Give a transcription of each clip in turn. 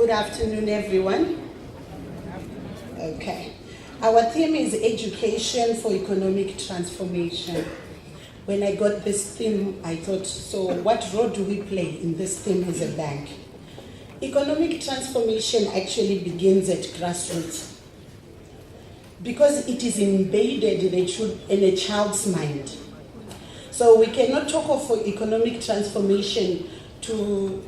Good afternoon, everyone. Okay. Our theme is education for economic transformation. When I got this theme, I thought, so what role do we play in this theme as a bank? Economic transformation actually begins at grassroots because it is embedded in a child's mind. So we cannot talk of economic transformation to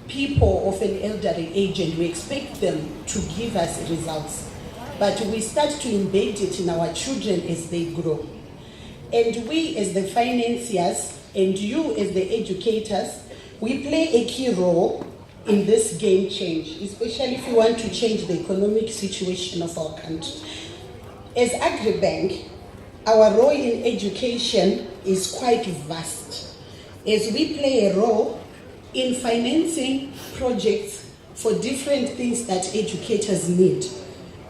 people of an elderly age and we expect them to give us results. But we start to embed it in our children as they grow. And we as the financiers and you as the educators, we play a key role in this game change, especially if we want to change the economic situation of our country. As Agribank, our role in education is quite vast, as we play a role in financing projects for different things that educators need.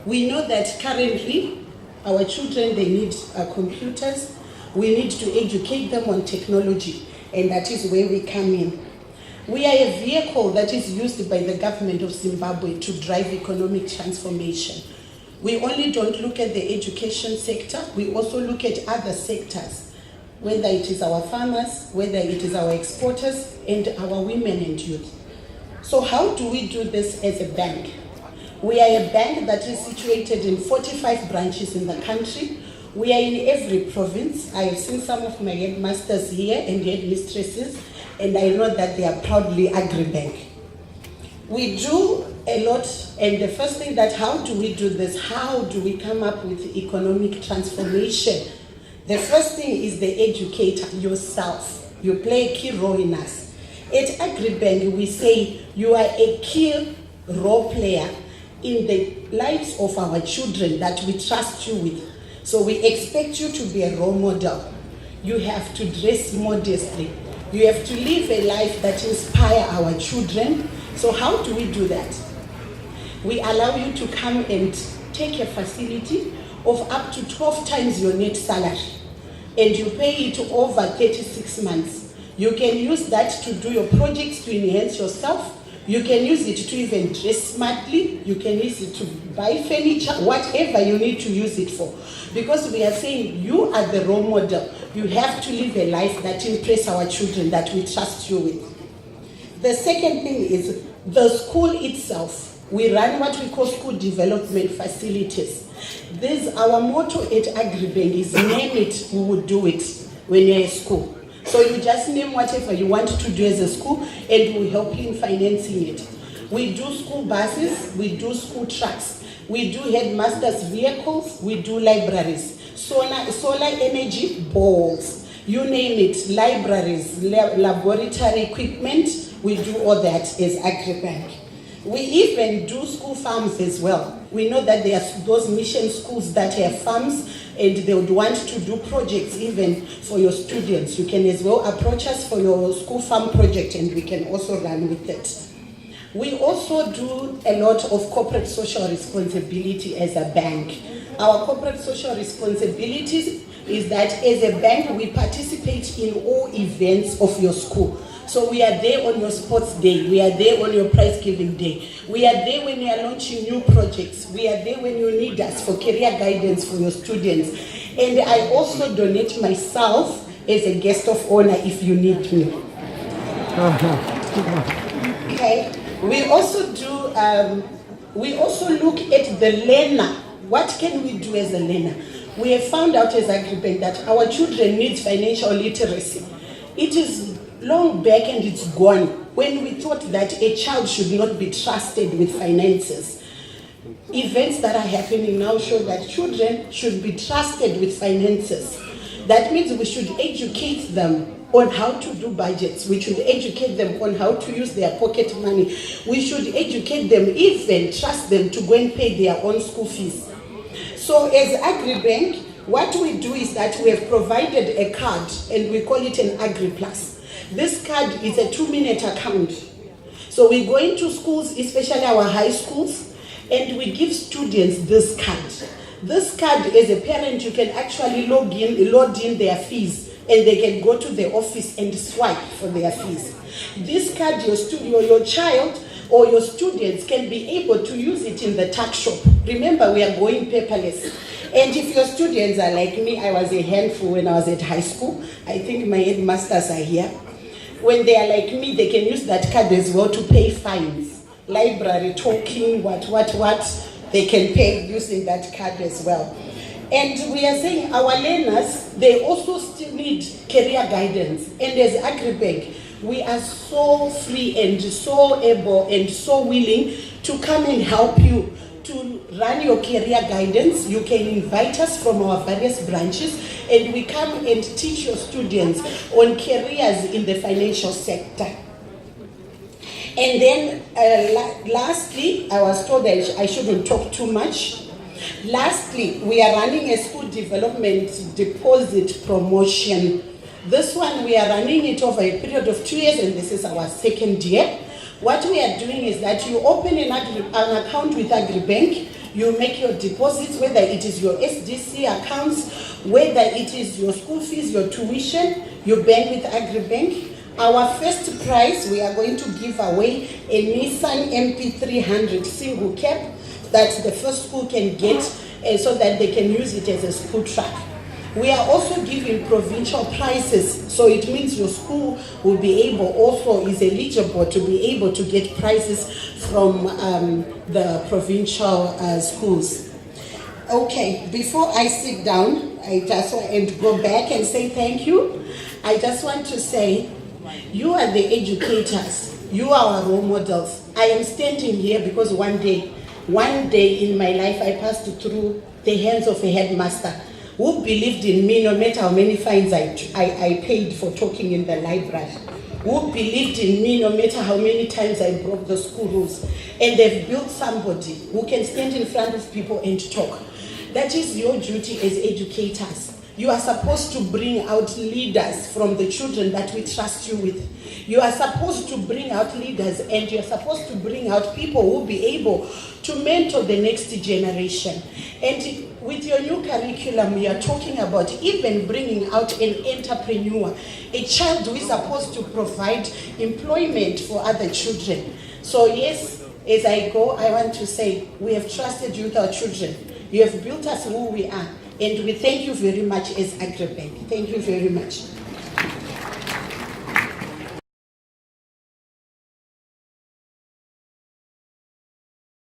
We know that currently our children, they need computers. We need to educate them on technology, and that is where we come in. We are a vehicle that is used by the government of Zimbabwe to drive economic transformation. We only don't look at the education sector, we also look at other sectors, whether it is our farmers, whether it is our exporters, and our women and youth. So how do we do this as a bank? We are a bank that is situated in 45 branches in the country. We are in every province. I have seen some of my headmasters here and headmistresses, and I know that they are proudly Agribank. We do a lot, and the first thing that, how do we do this? How do we come up with economic transformation? The first thing is the educator yourself. You play a key role in us. At Agribank, we say you are a key role player in the lives of our children that we trust you with. So we expect you to be a role model. You have to dress modestly. You have to live a life that inspires our children. So how do we do that? We allow you to come and take a facility of up to 12 times your net salary, and you pay it over 36 months. You can use that to do your projects to enhance yourself. You can use it to even dress smartly. You can use it to buy furniture, whatever you need to use it for. Because we are saying you are the role model. You have to live a life that impresses our children, that we trust you with. The second thing is the school itself. We run what we call school development facilities. Our motto at Agribank is name it, we will do it when you're at school. So you just name whatever you want to do as a school and we'll help you in financing it. We do school buses, we do school trucks, we do headmasters' vehicles, we do libraries, solar energy balls, you name it, libraries, laboratory equipment, we do all that as Agribank. We even do school farms as well. We know that there are those mission schools that have farms and they would want to do projects even for your students. You can as well approach us for your school farm project and we can also run with it. We also do a lot of corporate social responsibility as a bank. Our corporate social responsibilities is that as a bank we participate in all events of your school. So we are there on your sports day, we are there on your prize giving day, we are there when you are launching new projects, we are there when you need us for career guidance for your students. And I also donate myself as a guest of honor if you need me. Okay. We also look at the learner. What can we do as a learner? We have found out as Agribank that our children need financial literacy. It is long back and it's gone when we thought that a child should not be trusted with finances. Events that are happening now show that children should be trusted with finances. That means we should educate them on how to do budgets. We should educate them on how to use their pocket money. We should educate them, even trust them to go and pay their own school fees. So as Agribank, what we do is that we have provided a card and we call it an AgriPlus. This card is a 2-minute account. So we go into schools, especially our high schools, and we give students this card. This card, as a parent, you can actually load in their fees, and they can go to the office and swipe for their fees. This card, your child or your students can be able to use it in the tuck shop. Remember, we are going paperless. And if your students are like me, I was a handful when I was at high school. I think my headmasters are here. When they are like me, they can use that card as well to pay fines. Library, talking, what, they can pay using that card as well. And we are saying our learners, they also still need career guidance. And as Agribank, we are so free and so able and so willing to come and help you to run your career guidance. You can invite us from our various branches, and we come and teach your students on careers in the financial sector. And then lastly, I was told that I shouldn't talk too much. Lastly, we are running a school development deposit promotion. This one, we are running it over a period of 2 years, and this is our second year. What we are doing is that you open an account with Agribank, you make your deposits, whether it is your SDC accounts, whether it is your school fees, your tuition, you bank with Agribank. Our first prize, we are going to give away a Nissan MP300 single cab that the first school can get so that they can use it as a school truck. We are also giving provincial prizes, so it means your school will be able, also is eligible to be able to get prizes from the provincial schools. Okay, before I sit down, I just want to go back and say thank you. I just want to say, you are the educators, you are our role models. I am standing here because one day in my life I passed through the hands of a headmaster who believed in me no matter how many fines I paid for talking in the library, who believed in me no matter how many times I broke the school rules. And they've built somebody who can stand in front of people and talk. That is your duty as educators. You are supposed to bring out leaders from the children that we trust you with. You are supposed to bring out leaders, and you're supposed to bring out people who will be able to mentor the next generation. And with your new curriculum, we are talking about even bringing out an entrepreneur, a child who is supposed to provide employment for other children. So yes, as I go, I want to say, we have trusted you with our children. You have built us who we are. And we thank you very much as Agribank. Thank you very much.